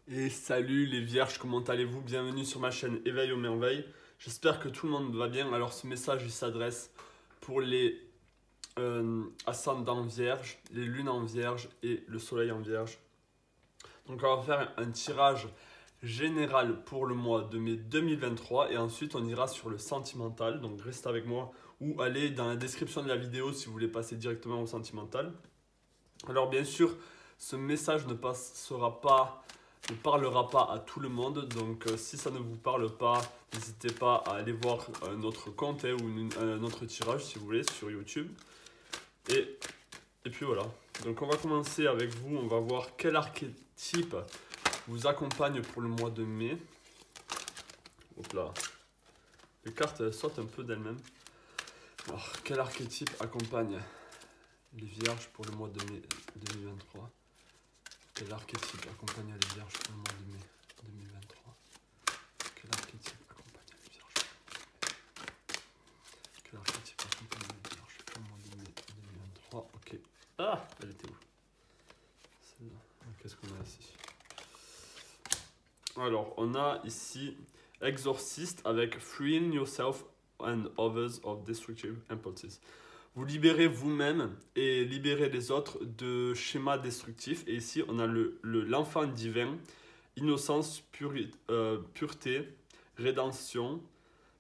Et salut les vierges, comment allez-vous? Bienvenue sur ma chaîne Éveil aux merveilles. J'espère que tout le monde va bien. Alors ce message il s'adresse pour les ascendants vierges, les lunes en vierge et le soleil en vierge. Donc on va faire un tirage général pour le mois de mai 2023 et ensuite on ira sur le sentimental. Donc reste avec moi ou allez dans la description de la vidéo si vous voulez passer directement au sentimental. Alors bien sûr, ce message ne parlera pas à tout le monde. Donc si ça ne vous parle pas, n'hésitez pas à aller voir notre compte ou un autre tirage si vous voulez sur YouTube. Et puis voilà. Donc on va commencer avec vous. On va voir quel archétype vous accompagne pour le mois de mai. Hop là. Les cartes sautent un peu d'elles-mêmes. Alors quel archétype accompagne les vierges pour le mois de mai 2023? Quel archétype accompagne les vierges pour le mois de mai 2023? Quel archétype accompagne les vierges? Quel archétype accompagne les vierges pour le mois de mai 2023? Ok. Ah, elle était où? Celle-là. Qu'est-ce qu'on a ici? Alors, on a ici Exorciste avec Freeing yourself and others of destructive impulses. Vous libérez vous-même et libérez les autres de schémas destructifs. Et ici, on a l'enfant divin, innocence, pureté, rédemption,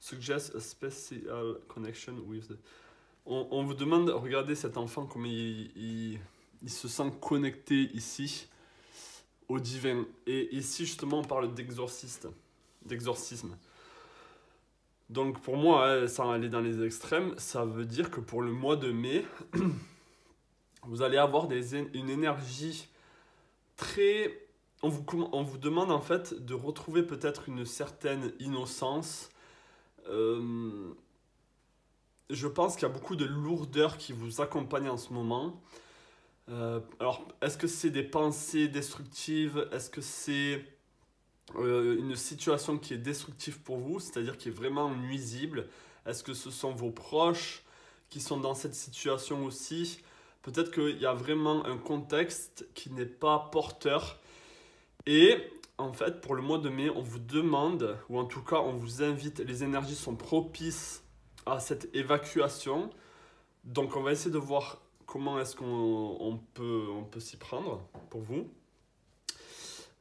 suggest a special connection with the... On vous demande, regardez cet enfant, comment il se sent connecté ici au divin. Et ici, justement, on parle d'exorcisme. Donc pour moi, sans aller dans les extrêmes, ça veut dire que pour le mois de mai, vous allez avoir une énergie très... On vous demande en fait de retrouver peut-être une certaine innocence. Je pense qu'il y a beaucoup de lourdeur qui vous accompagne en ce moment. Alors, est-ce que c'est des pensées destructives? Est-ce que c'est une situation qui est destructive pour vous, c'est-à-dire qui est vraiment nuisible? Est-ce que ce sont vos proches qui sont dans cette situation aussi? Peut-être qu'il y a vraiment un contexte qui n'est pas porteur. Et en fait, pour le mois de mai, on vous demande, ou en tout cas on vous invite, les énergies sont propices à cette évacuation. Donc on va essayer de voir comment est-ce qu'on peut s'y prendre pour vous.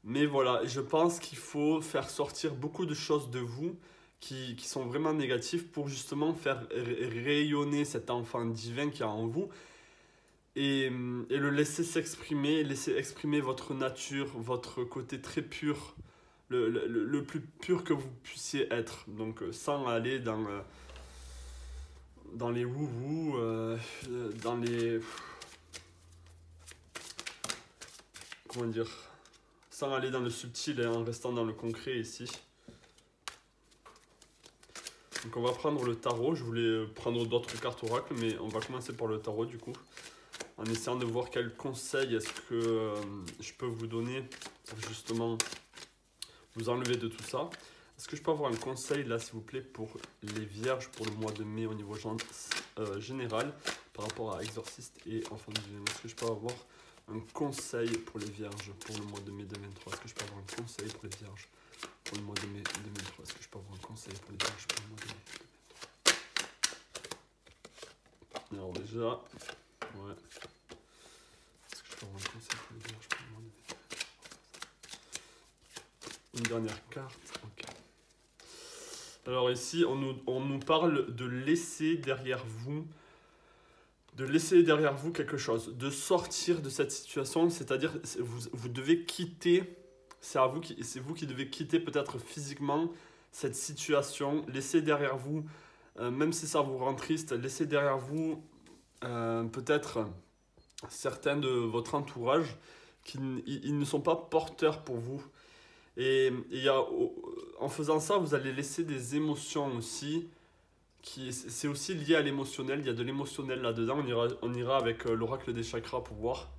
Mais voilà, je pense qu'il faut faire sortir beaucoup de choses de vous qui sont vraiment négatives pour justement faire rayonner cet enfant divin qui est en vous et le laisser s'exprimer, laisser exprimer votre nature, votre côté très pur, le plus pur que vous puissiez être. Donc sans aller dans les wou-wou, dans les... Comment dire? Sans aller dans le subtil et en restant dans le concret ici. Donc on va prendre le tarot. Je voulais prendre d'autres cartes oracles, mais on va commencer par le tarot du coup. En essayant de voir quel conseil est-ce que je peux vous donner pour justement vous enlever de tout ça. Est-ce que je peux avoir un conseil là s'il vous plaît pour les vierges pour le mois de mai au niveau général par rapport à Exorciste et Enfant divin? Est-ce que je peux avoir un conseil pour les vierges pour le mois de mai 2023? Est-ce que je peux avoir un conseil pour les vierges pour le mois de mai 2023? Est-ce que je peux avoir un conseil pour les vierges pour le mois de mai 2023? Alors déjà, ouais. Est-ce que je peux avoir un conseil pour les vierges pour le mois de mai 2023? Une dernière carte, ok. Alors ici, on nous parle de laisser derrière vous quelque chose, de sortir de cette situation, c'est-à-dire vous devez quitter, c'est vous qui devez quitter peut-être physiquement cette situation, laisser derrière vous, même si ça vous rend triste, laisser derrière vous peut-être certains de votre entourage qui ils ne sont pas porteurs pour vous. Et en faisant ça, vous allez laisser des émotions aussi c'est aussi lié à l'émotionnel. Il y a de l'émotionnel là-dedans. On ira avec l'oracle des chakras pour voir.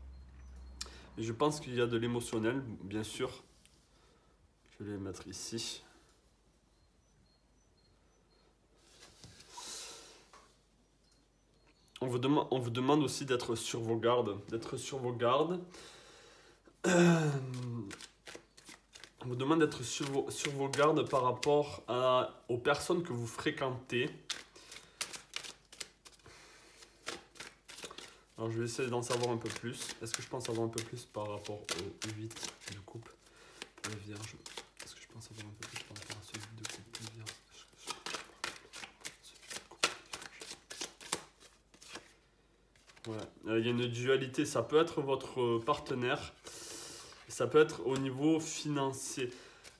Et je pense qu'il y a de l'émotionnel, bien sûr. Je vais les mettre ici. On vous demande aussi d'être sur vos gardes. demande d'être sur vos gardes par rapport aux personnes que vous fréquentez. Alors je vais essayer d'en savoir un peu plus. Est-ce que je pense savoir un peu plus par rapport au 8 de coupe pour les vierges? Est-ce que je pense savoir un peu plus par rapport à ce 8 de coupe pour les vierges? Ouais. Il y a une dualité, ça peut être votre partenaire, ça peut être au niveau financier.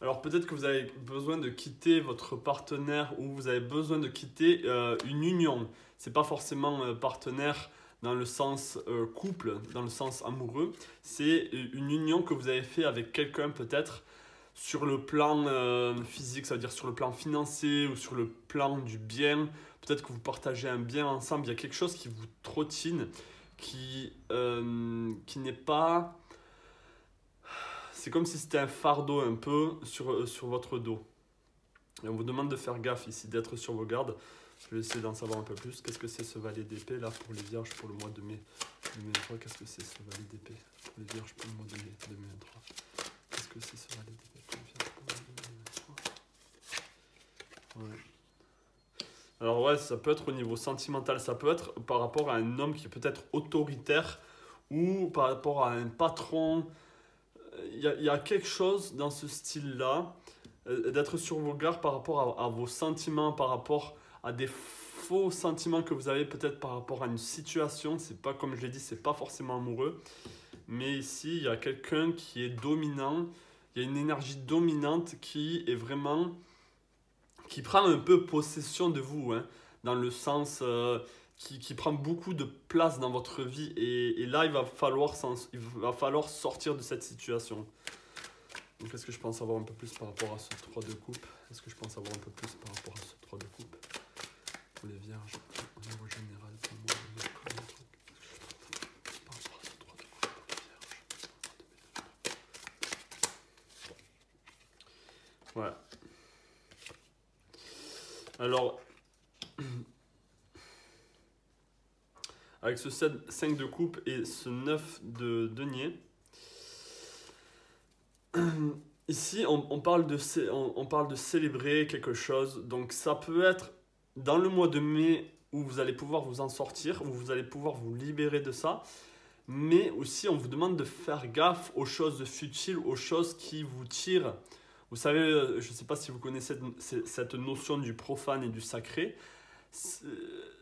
Alors peut-être que vous avez besoin de quitter votre partenaire ou vous avez besoin de quitter une union. C'est pas forcément partenaire dans le sens couple, dans le sens amoureux. C'est une union que vous avez fait avec quelqu'un peut-être sur le plan physique, ça veut dire sur le plan financier ou sur le plan du bien. Peut-être que vous partagez un bien ensemble, il y a quelque chose qui vous trottine, qui n'est pas... C'est comme si c'était un fardeau un peu sur votre dos. Et on vous demande de faire gaffe ici, d'être sur vos gardes. Je vais essayer d'en savoir un peu plus. Qu'est-ce que c'est ce valet d'épée là pour les vierges pour le mois de mai 2023? Qu'est-ce que c'est ce valet d'épée pour les vierges pour le mois de mai 2023? Qu'est-ce que c'est ce valet d'épée pour les vierges pour le mois de mai 2023? Ouais. Alors ouais, ça peut être au niveau sentimental, ça peut être par rapport à un homme qui est peut-être autoritaire ou par rapport à un patron. Il y a quelque chose dans ce style-là, d'être sur vos gardes par rapport à vos sentiments, par rapport à des faux sentiments que vous avez peut-être par rapport à une situation. C'est pas, comme je l'ai dit, c'est pas forcément amoureux. Mais ici, il y a quelqu'un qui est dominant, il y a une énergie dominante qui est vraiment... qui prend un peu possession de vous, hein, dans le sens qui prend beaucoup de place dans votre vie. Et là, il va falloir sortir de cette situation. Donc, est-ce que je pense avoir un peu plus par rapport à ce 3 de coupe? Est-ce que je pense avoir un peu plus par rapport à ce 3 de coupe pour les vierges au niveau général pour moi, par rapport à ce 3 de coupe pour les vierges? Ouais. Alors, avec ce 5 de coupe et ce 9 de denier, ici on parle de célébrer quelque chose. Donc ça peut être dans le mois de mai où vous allez pouvoir vous en sortir, où vous allez pouvoir vous libérer de ça. Mais aussi on vous demande de faire gaffe aux choses futiles, aux choses qui vous tirent. Vous savez, je ne sais pas si vous connaissez cette notion du profane et du sacré.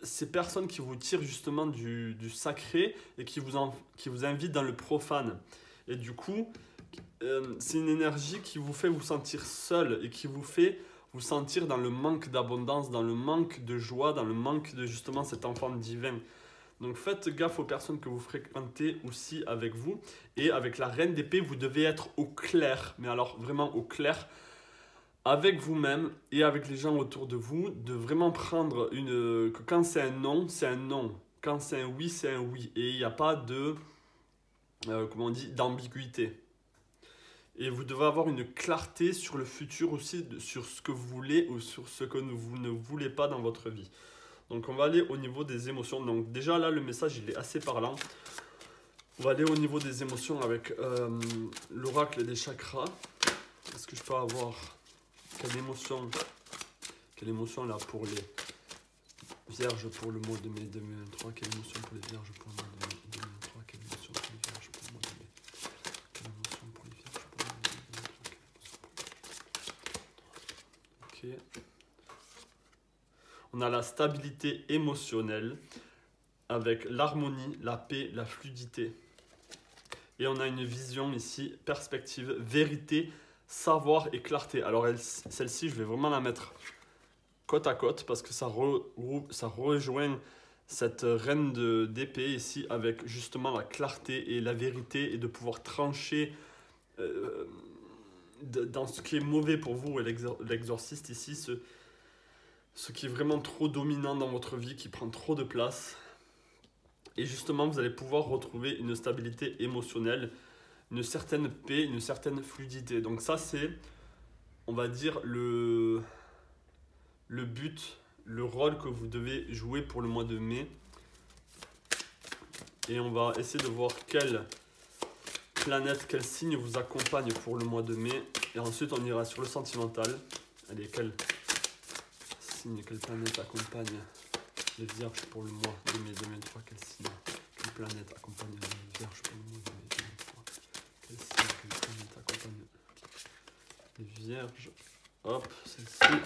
Ces personnes qui vous tirent justement du sacré et qui vous invitent dans le profane. Et du coup, c'est une énergie qui vous fait vous sentir seul et qui vous fait vous sentir dans le manque d'abondance, dans le manque de joie, dans le manque de justement cet enfant divin. Donc faites gaffe aux personnes que vous fréquentez aussi avec vous. Et avec la reine d'épée, vous devez être au clair, mais alors vraiment au clair, avec vous-même et avec les gens autour de vous, de vraiment prendre que quand c'est un non, c'est un non. Quand c'est un oui, c'est un oui. Et il n'y a pas de, comment on dit, d'ambiguïté. Et vous devez avoir une clarté sur le futur aussi, sur ce que vous voulez ou sur ce que vous ne voulez pas dans votre vie. Donc on va aller au niveau des émotions. Donc déjà là, le message, il est assez parlant. On va aller au niveau des émotions avec l'oracle des chakras. Est-ce que je peux avoir quelle émotion là pour les vierges pour le mois de mai 2023? Quelle émotion pour les vierges pour le mois de mai 2023? Quelle émotion pour les vierges pour le mois de mai? Quelle émotion pour les vierges pour le mois de mai 2023? Ok. On a la stabilité émotionnelle avec l'harmonie, la paix, la fluidité. Et on a une vision ici, perspective, vérité, savoir et clarté. Alors celle-ci, je vais vraiment la mettre côte à côte parce que ça rejoint cette reine d'épée ici avec justement la clarté et la vérité et de pouvoir trancher dans ce qui est mauvais pour vous. Et l'exorciste ici, ce qui est vraiment trop dominant dans votre vie, qui prend trop de place. Et justement, vous allez pouvoir retrouver une stabilité émotionnelle, une certaine paix, une certaine fluidité. Donc ça, c'est, on va dire, le but, le rôle que vous devez jouer pour le mois de mai. Et on va essayer de voir quelle planète, quel signe vous accompagne pour le mois de mai. Et ensuite, on ira sur le sentimental. Allez, quel signe, quelle planète accompagne les vierges pour le mois de mai 2023? Quel signe, quelle planète accompagne les vierges pour le mois de mai 2023? Quel signe, quelle planète accompagne les vierges? Hop, celle-ci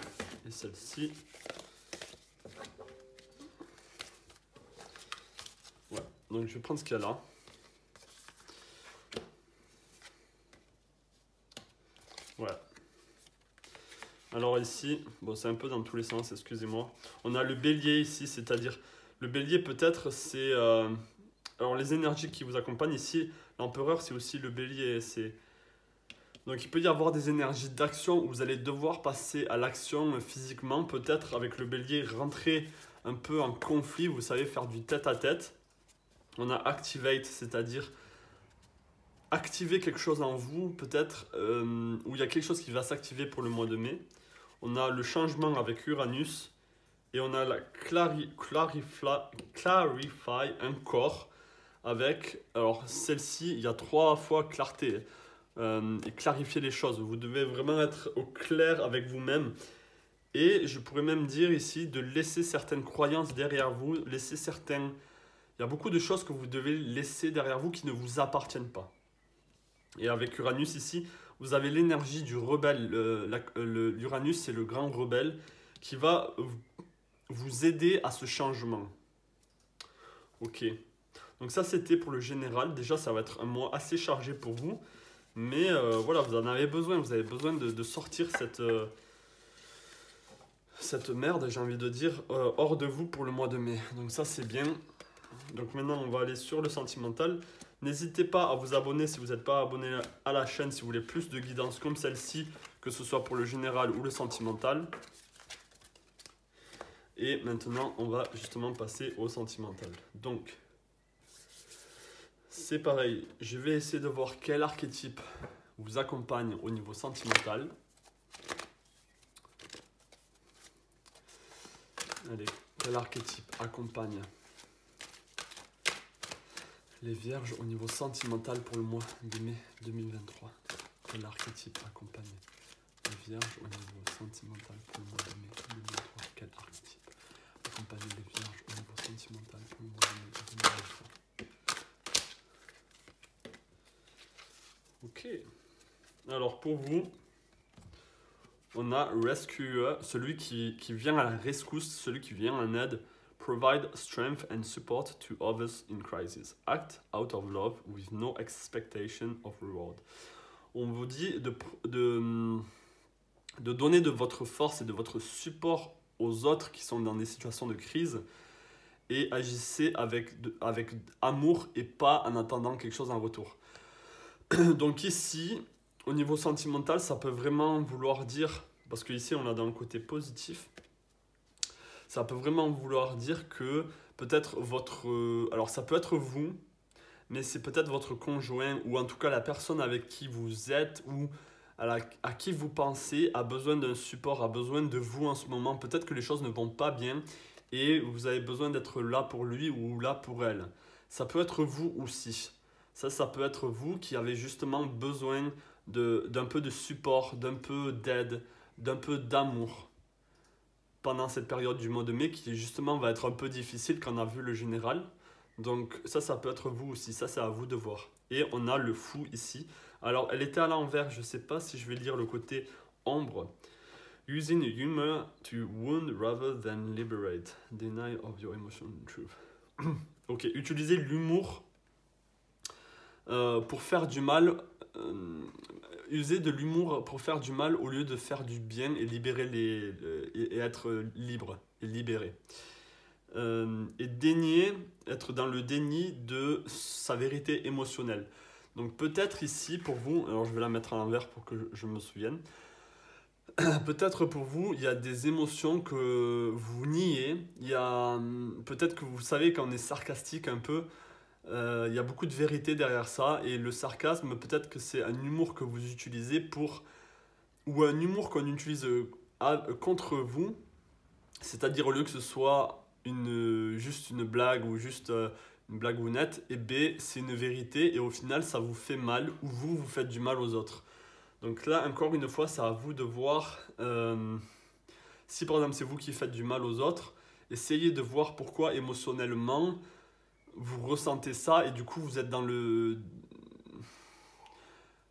et celle-ci. Voilà, donc je vais prendre ce qu'il y a là. Voilà. Alors ici, bon c'est un peu dans tous les sens, excusez-moi. On a le bélier ici, c'est-à-dire le bélier peut-être c'est... alors les énergies qui vous accompagnent ici, l'empereur c'est aussi le bélier. Donc il peut y avoir des énergies d'action où vous allez devoir passer à l'action physiquement. Peut-être avec le bélier rentrer un peu en conflit, vous savez faire du tête-à-tête. On a activate, c'est-à-dire... activer quelque chose en vous, peut-être, où il y a quelque chose qui va s'activer pour le mois de mai. On a le changement avec Uranus et on a la clarify encore avec, alors celle-ci, il y a 3 fois clarté et clarifier les choses. Vous devez vraiment être au clair avec vous-même et je pourrais même dire ici de laisser certaines croyances derrière vous, laisser certains... Il y a beaucoup de choses que vous devez laisser derrière vous qui ne vous appartiennent pas. Et avec Uranus ici, vous avez l'énergie du rebelle. L'Uranus, c'est le grand rebelle qui va vous aider à ce changement. Ok. Donc ça, c'était pour le général. Déjà, ça va être un mois assez chargé pour vous. Mais voilà, vous en avez besoin. Vous avez besoin de sortir cette merde, j'ai envie de dire, hors de vous pour le mois de mai. Donc ça, c'est bien. Donc maintenant, on va aller sur le sentimental. N'hésitez pas à vous abonner si vous n'êtes pas abonné à la chaîne, si vous voulez plus de guidance comme celle-ci, que ce soit pour le général ou le sentimental. Et maintenant, on va justement passer au sentimental. Donc, c'est pareil, je vais essayer de voir quel archétype vous accompagne au niveau sentimental. Allez, quel archétype accompagne les vierges au niveau sentimental pour le mois de mai 2023. Quel archétype accompagne les vierges au niveau sentimental pour le mois de mai 2023. Quel archétype accompagne les vierges au niveau sentimental pour le mois de mai 2023. Ok. Alors pour vous, on a Rescuer, celui qui vient à la rescousse, celui qui vient en aide. Provide strength and support to others in crisis. Act out of love with no expectation of reward. On vous dit de donner de votre force et de votre support aux autres qui sont dans des situations de crise et agissez avec amour et pas en attendant quelque chose en retour. Donc ici, au niveau sentimental, ça peut vraiment vouloir dire, parce qu'ici on a dans le côté positif, ça peut vraiment vouloir dire que peut-être alors ça peut être vous, mais c'est peut-être votre conjoint ou en tout cas la personne avec qui vous êtes ou à qui vous pensez a besoin d'un support, a besoin de vous en ce moment. Peut-être que les choses ne vont pas bien et vous avez besoin d'être là pour lui ou là pour elle. Ça peut être vous aussi. Ça peut être vous qui avez justement besoin d'un peu de support, d'un peu d'aide, d'un peu d'amour pendant cette période du mois de mai qui justement va être un peu difficile quand on a vu le général. Donc ça peut être vous aussi, ça c'est à vous de voir. Et on a le fou ici. Alors elle était à l'envers, je ne sais pas si je vais lire le côté ombre. Using humor to wound rather than liberate. Deny of your emotion truth. Ok, utilisez l'humour pour faire du mal. User de l'humour pour faire du mal au lieu de faire du bien et libérer et être libre et libéré. Et être dans le déni de sa vérité émotionnelle. Donc peut-être ici pour vous, alors je vais la mettre à l'envers pour que je me souvienne. Peut-être pour vous, il y a des émotions que vous niez. Peut-être que vous savez quand on est sarcastique un peu. Il y a beaucoup de vérité derrière ça et le sarcasme, peut-être que c'est un humour que vous utilisez ou un humour qu'on utilise contre vous, c'est-à-dire au lieu que ce soit juste une blague ou juste une blagounette, et B, c'est une vérité et au final ça vous fait mal ou vous faites du mal aux autres. Donc là, encore une fois, c'est à vous de voir si par exemple c'est vous qui faites du mal aux autres, essayez de voir pourquoi émotionnellement vous ressentez ça et du coup vous êtes dans le...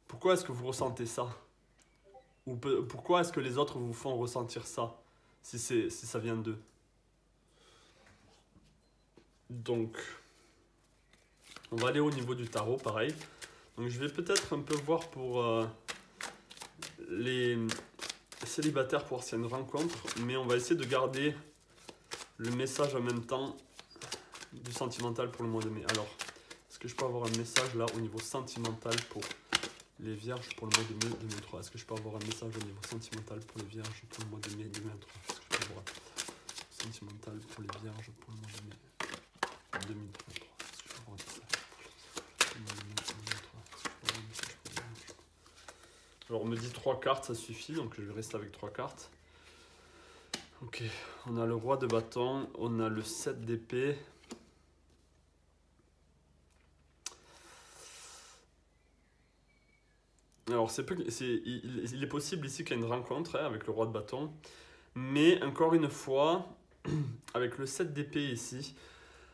Pourquoi est-ce que vous ressentez ça? Ou pourquoi est-ce que les autres vous font ressentir ça si ça vient d'eux? Donc, on va aller au niveau du tarot, pareil. Donc je vais peut-être un peu voir pour les célibataires pour voir s'il y a une rencontre, mais on va essayer de garder le message en même temps du sentimental pour le mois de mai. Alors, est-ce que je peux avoir un message là au niveau sentimental pour les vierges pour le mois de mai 2023? Est-ce que je peux avoir un message au niveau sentimental pour les vierges pour le mois de mai 2023? Est-ce que je peux avoir un sentimental pour les vierges pour le mois de mai 2023? Est-ce que je peux avoir un message pour le mois de mai 2023? Est-ce que je peux avoir un message pour les vierges? Alors on me dit 3 cartes, ça suffit, donc je vais rester avec 3 cartes. Ok, on a le roi de bâton, on a le 7 d'épée. Alors il est possible ici qu'il y ait une rencontre avec le roi de bâton, mais encore une fois, avec le 7 d'épée ici,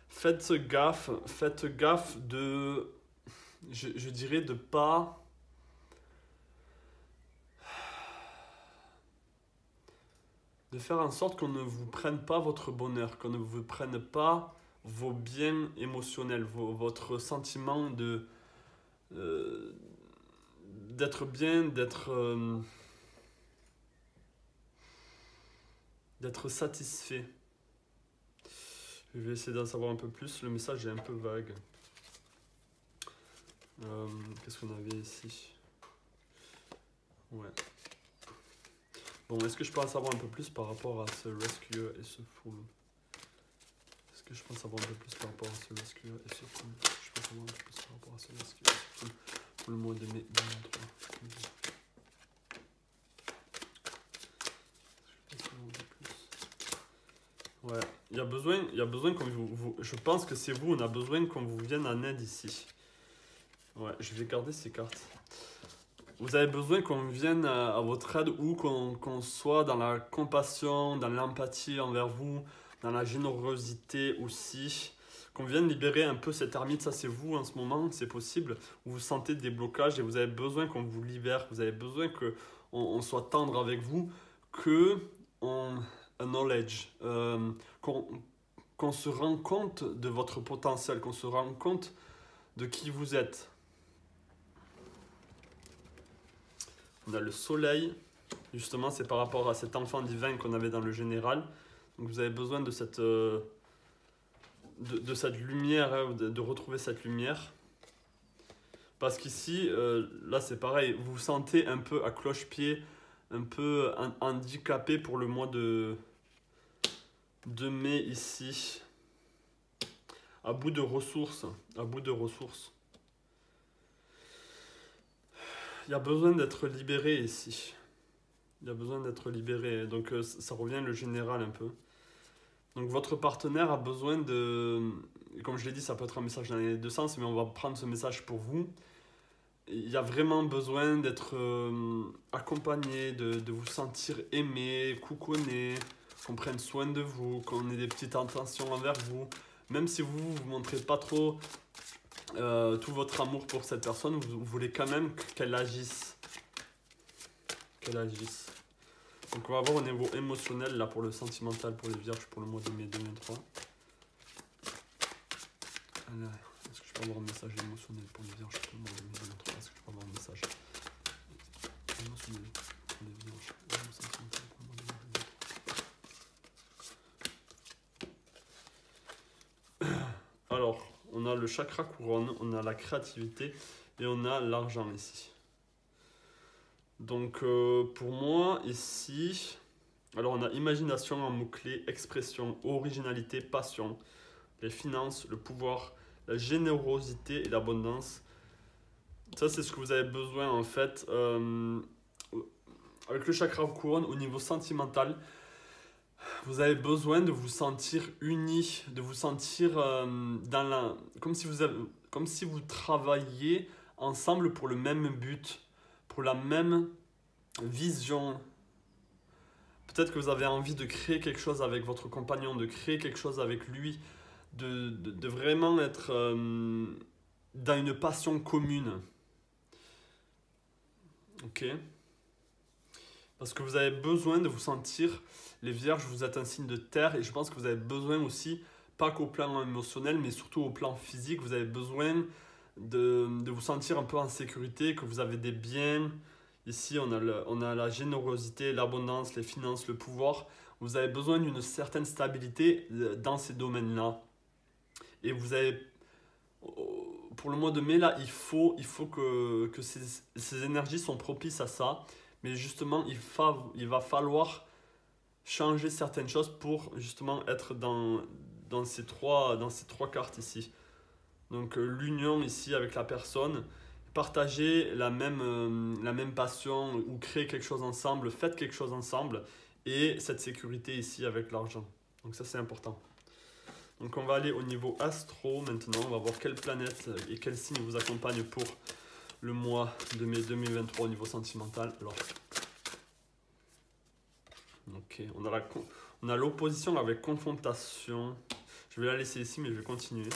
faites gaffe de, je dirais de pas... De faire en sorte qu'on ne vous prenne pas votre bonheur, qu'on ne vous prenne pas vos biens émotionnels, votre sentiment de d'être bien, d'être satisfait. Je vais essayer d'en savoir un peu plus. Le message est un peu vague. Qu'est-ce qu'on avait ici? Ouais. Bon, est-ce que je peux en savoir un peu plus par rapport à ce rescue et ce fool? Est-ce que je peux en savoir un peu plus par rapport à ce rescue et ce fool? Je peux en savoir un peu plus par rapport à ce rescue et ce fool pour le mois de mai 2023. Ouais, il y a besoin qu'on je pense que c'est vous, on a besoin qu'on vous vienne en aide ici. Ouais, je vais garder ces cartes. Vous avez besoin qu'on vienne à votre aide ou qu'on soit dans la compassion, dans l'empathie envers vous, dans la générosité aussi. Qu'on vienne libérer un peu cette ermite, ça c'est vous en ce moment, c'est possible. Vous sentez des blocages et vous avez besoin qu'on vous libère, vous avez besoin qu'on soit tendre avec vous, qu'on acknowledge, qu'on se rend compte de votre potentiel, qu'on se rend compte de qui vous êtes. On a le soleil, justement c'est par rapport à cet enfant divin qu'on avait dans le général. Donc vous avez besoin de cette lumière, hein, de retrouver cette lumière. Parce qu'ici, là c'est pareil, vous vous sentez un peu à cloche-pied, un peu handicapé pour le mois de mai ici. À bout de ressources, Il y a besoin d'être libéré ici. Il y a besoin d'être libéré. Donc ça revient le général un peu. Donc votre partenaire a besoin de... Comme je l'ai dit, ça peut être un message dans les deux sens, mais on va prendre ce message pour vous. Il y a vraiment besoin d'être accompagné, de vous sentir aimé, coucouné, qu'on prenne soin de vous, qu'on ait des petites intentions envers vous. Même si vous ne montrez pas trop tout votre amour pour cette personne, vous voulez quand même qu'elle agisse. Donc on va voir au niveau émotionnel là pour le sentimental pour les vierges pour le mois de mai 2023. Alors, est-ce que je peux avoir un message émotionnel pour les vierges pour le mois de mai 2023? Est-ce que je peux avoir un message émotionnel pour les vierges pour le sentimental pour le mois de mai 2023? Alors, on a le chakra couronne, on a la créativité et on a l'argent ici. Donc pour moi ici, alors on a imagination en mots-clés, expression, originalité, passion, les finances, le pouvoir, la générosité et l'abondance. Ça c'est ce que vous avez besoin en fait. Avec le chakra couronne au niveau sentimental, Vous avez besoin de vous sentir unis, de vous sentir comme si vous travailliez ensemble pour le même but, pour la même vision. Peut-être que vous avez envie de créer quelque chose avec votre compagnon, de créer quelque chose avec lui, de vraiment être dans une passion commune. Ok? Parce que vous avez besoin de vous sentir, les vierges, vous êtes un signe de terre et je pense que vous avez besoin aussi, pas qu'au plan émotionnel, mais surtout au plan physique, vous avez besoin de vous sentir un peu en sécurité, que vous avez des biens. Ici, on a la générosité, l'abondance, les finances, le pouvoir. Vous avez besoin d'une certaine stabilité dans ces domaines-là. Et vous avez, pour le mois de mai, là, il faut que ces énergies sont propices à ça. Mais justement, il va falloir changer certaines choses pour justement être dans ces trois cartes ici. Donc l'union ici avec la personne, partager la même passion ou créer quelque chose ensemble, faites quelque chose ensemble et cette sécurité ici avec l'argent. Donc ça c'est important. Donc on va aller au niveau astro maintenant, on va voir quelle planète et quel signe vous accompagne pour le mois de mai 2023 au niveau sentimental. Alors, ok, on a l'opposition avec confrontation. Je vais la laisser ici, mais je vais continuer.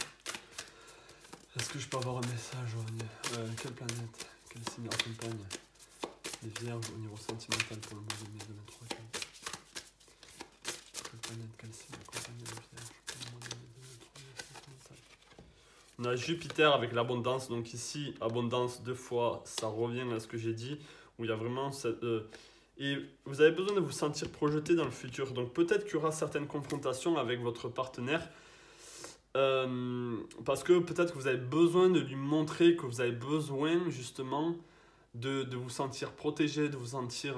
Est-ce que je peux avoir un message? Quelle planète, quel signe accompagne les vierges au niveau sentimental pour le mois de mai 2023? Quelle planète, quel signe accompagne les vierges pour le mois de mai 2023 au niveau sentimental? On a Jupiter avec l'abondance, donc ici, abondance 2 fois, ça revient à ce que j'ai dit, où il y a vraiment cette... et vous avez besoin de vous sentir projeté dans le futur. Donc peut-être qu'il y aura certaines confrontations avec votre partenaire, parce que peut-être que vous avez besoin de lui montrer que vous avez besoin justement de vous sentir protégé, de vous sentir...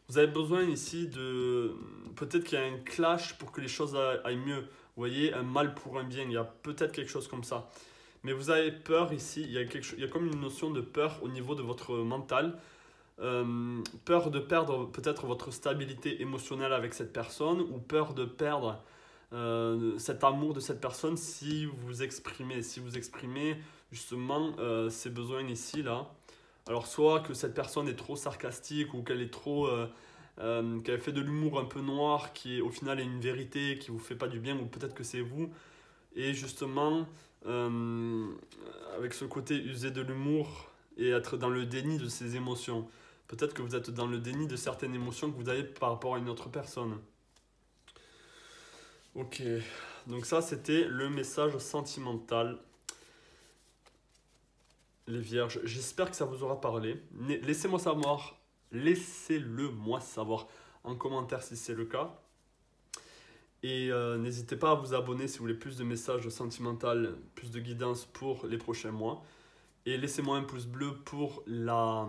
vous avez besoin ici de... Peut-être qu'il y a un clash pour que les choses aillent mieux. Vous voyez, un mal pour un bien, il y a peut-être quelque chose comme ça. Mais vous avez peur ici, il y a comme une notion de peur au niveau de votre mental. Peur de perdre peut-être votre stabilité émotionnelle avec cette personne ou peur de perdre cet amour de cette personne si vous exprimez justement ces besoins ici là. Alors soit que cette personne est trop sarcastique ou qu'elle est trop qu'elle fait de l'humour un peu noir qui au final est une vérité qui vous fait pas du bien, ou peut-être que c'est vous et justement avec ce côté user de l'humour et être dans le déni de ses émotions. Peut-être que vous êtes dans le déni de certaines émotions que vous avez par rapport à une autre personne. Ok, donc ça c'était le message sentimental. Les vierges, j'espère que ça vous aura parlé. Laissez-moi savoir, laissez-le moi savoir en commentaire si c'est le cas. Et n'hésitez pas à vous abonner si vous voulez plus de messages sentimentaux, plus de guidance pour les prochains mois. Et laissez-moi un pouce bleu pour la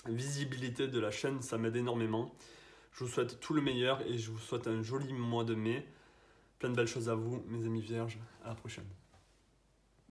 visibilité de la chaîne, ça m'aide énormément. Je vous souhaite tout le meilleur et je vous souhaite un joli mois de mai. Plein de belles choses à vous, mes amis vierges. À la prochaine.